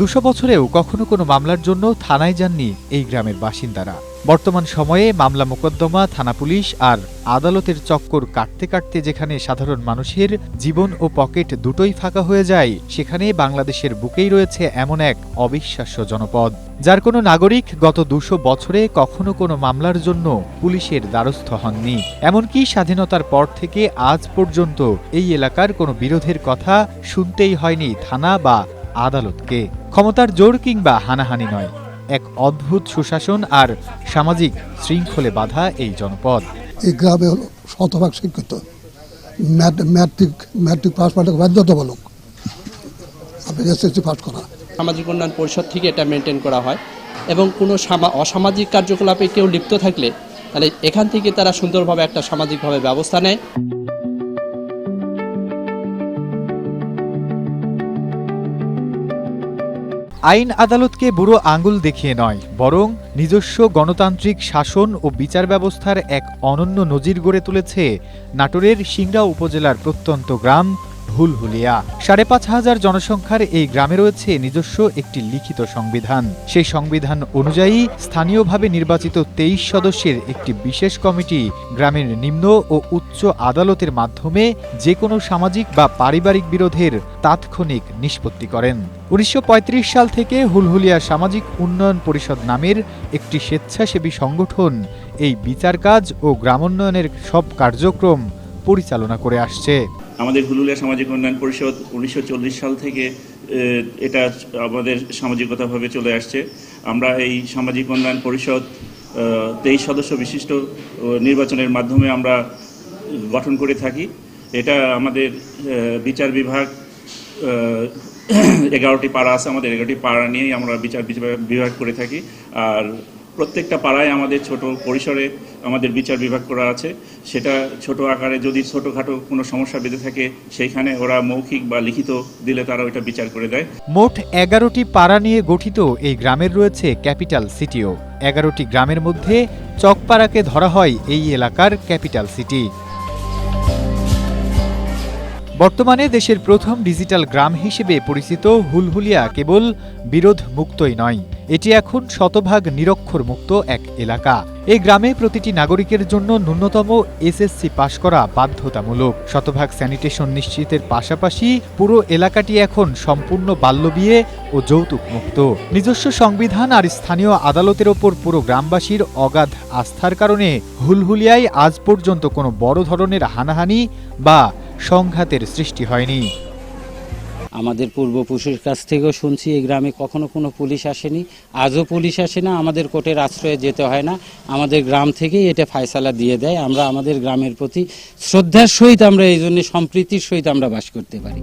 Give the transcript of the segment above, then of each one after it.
200 বছরেও কখনো কোনো মামলার জন্য থানায় যাননি এই গ্রামের বাসিন্দারা। বর্তমান সময়ে মামলা মোকদ্দমা, থানা পুলিশ আর আদালতের চক্কর কাটতে কাটতে যেখানে সাধারণ মানুষের জীবন ও পকেট দুটোই ফাঁকা হয়ে যায়, সেখানে বাংলাদেশের বুকেই রয়েছে এমন এক অবিশ্বাস্য জনপদ, যার কোনো নাগরিক গত 200 বছরে কখনো কোনো মামলার জন্য পুলিশের দ্বারস্থ হননি। এমনকি স্বাধীনতার পর থেকে আজ পর্যন্ত এই এলাকার কোনো বিরোধের কথা শুনতেই হয়নি থানা বা আদালতকে। ক্ষমতার জোর কিংবা হানাহানি নয়, এক অদ্ভুত সুশাসন আর সামাজিক শৃঙ্খলে বাঁধা এই জনপদ। এই গ্রামে হলো শতভাগ শিক্ষিত, ম্যাট্রিক পাস করা বাধ্যতামূলক, আপনি এসএসসি পাস করা। সামাজিক উন্নয়ন পরিষদ থেকে এটা মেনটেন করা হয় এবং কোনো অসামাজিক কার্যকলাপে কেউ লিপ্ত থাকলে তাহলে এখান থেকে তারা সুন্দরভাবে একটা সামাজিকভাবে ব্যবস্থা নেয়। আইন আদালতকে বুড়ো আঙুল দেখিয়ে নয়, বরং নিজস্ব গণতান্ত্রিক শাসন ও বিচার ব্যবস্থার এক অনন্য নজির গড়ে তুলেছে নাটোরের সিংড়া উপজেলার প্রত্যন্ত গ্রাম হুলহুলিয়া। ৫,৫০০ জনসংখ্যার এই গ্রামে রয়েছে নিজস্ব একটি লিখিত সংবিধান। সেই সংবিধান অনুযায়ী স্থানীয়ভাবে নির্বাচিত ২৩ সদস্যের একটি বিশেষ কমিটি গ্রামের নিম্ন ও উচ্চ আদালতের মাধ্যমে যে কোনো সামাজিক বা পারিবারিক বিরোধের তাৎক্ষণিক নিষ্পত্তি করেন। ১৯৩৫ সাল থেকে হুলহুলিয়া সামাজিক উন্নয়ন পরিষদ নামের একটি স্বেচ্ছাসেবী সংগঠন এই বিচার কাজ ও গ্রামোন্নয়নের সব কার্যক্রম পরিচালনা করে আসছে। আমাদের হুলহুলিয়া সামাজিক উন্নয়ন পরিষদ ১৯৪০ সাল থেকে এটা আমাদের সামাজিকতাভাবে চলে আসছে। আমরা এই সামাজিক উন্নয়ন পরিষদ ২৩ সদস্য বিশিষ্ট নির্বাচনের মাধ্যমে আমরা গঠন করে থাকি। এটা আমাদের বিচার বিভাগ 11টি পাড়া আছে, আমাদের 11টি পাড়া নিয়েই আমরা বিচার বিভাগ করে থাকি। আর প্রত্যেকটা পাড়ায় আমাদের ছোট পরিসরে আমাদের বিচার বিভাগ করা আছে। সেটা ছোট আকারে যদি ছোটখাটো কোনো সমস্যা বেঁধে থাকে সেইখানে ওরা মৌখিক বা লিখিত দিলে তারা ওইটা বিচার করে দেয়। মোট 11টি পাড়া নিয়ে গঠিত এই গ্রামের রয়েছে ক্যাপিটাল সিটিও। 11টি গ্রামের মধ্যে চকপাড়াকে ধরা হয় এই এলাকার ক্যাপিটাল সিটি। বর্তমানে দেশের প্রথম ডিজিটাল গ্রাম হিসেবে পরিচিত হুলহুলিয়া কেবল বিরোধ মুক্তই নয়, এটি এখন শতভাগ নিরক্ষর মুক্ত এক এলাকা। এই গ্রামে প্রতিটি নাগরিকের জন্য ন্যূনতম এসএসসি পাশ করা বাধ্যতামূলক। শতভাগ স্যানিটেশন নিশ্চিতের পাশাপাশি পুরো এলাকাটি এখন সম্পূর্ণ বাল্যবিয়ে ও যৌতুক মুক্ত। নিজস্ব সংবিধান আর স্থানীয় আদালতের ওপর পুরো গ্রামবাসীর অগাধ আস্থার কারণে হুলহুলিয়ায় আজ পর্যন্ত কোনো বড় ধরনের হানাহানি বা সংঘাতের সৃষ্টি হয়নি। আমাদের পূর্বপুরুষের কাছ থেকেও শুনছি এই গ্রামে কখনো কোনো পুলিশ আসেনি, আজও পুলিশ আসে না, আমাদের কোর্টের আশ্রয়ে যেতে হয় না, আমাদের গ্রাম থেকেই এটা ফায়সালা দিয়ে দেয়। আমরা আমাদের গ্রামের প্রতি শ্রদ্ধার সহিত আমরা এই জন্য সম্প্রীতির সহিত আমরা বাস করতে পারি।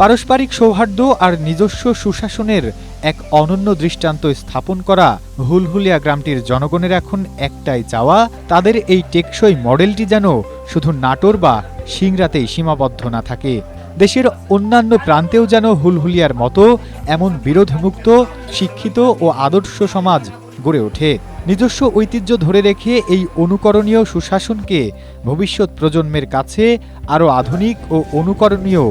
পারস্পরিক সৌহার্দ্য আর নিজস্ব সুশাসনের এক অনন্য দৃষ্টান্ত স্থাপন করা হুলহুলিয়া গ্রামটির জনগণের এখন একটাই চাওয়া, তাদের এই টেকসই মডেলটি যেন শুধু নাটোর বা সিংড়াতেই সীমাবদ্ধ না থাকে, দেশের অন্যান্য প্রান্তেও যেন হুলহুলিয়ার মতো এমন বিরোধমুক্ত, শিক্ষিত ও আদর্শ সমাজ গড়ে ওঠে। নিজস্ব ঐতিহ্য ধরে রেখে এই অনুকরণীয় সুশাসনকে ভবিষ্যৎ প্রজন্মের কাছে আরও আধুনিক ও অনুকরণীয়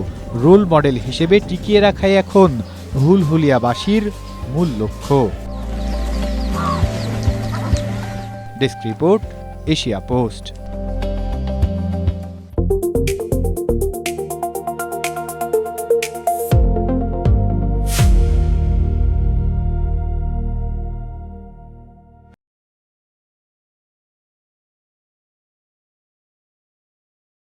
রোল মডেল হিসেবে টিকিয়ে রাখাই এখন হুলহুলিয়াবাসীর মূল লক্ষ্য। Desk report, Asia post.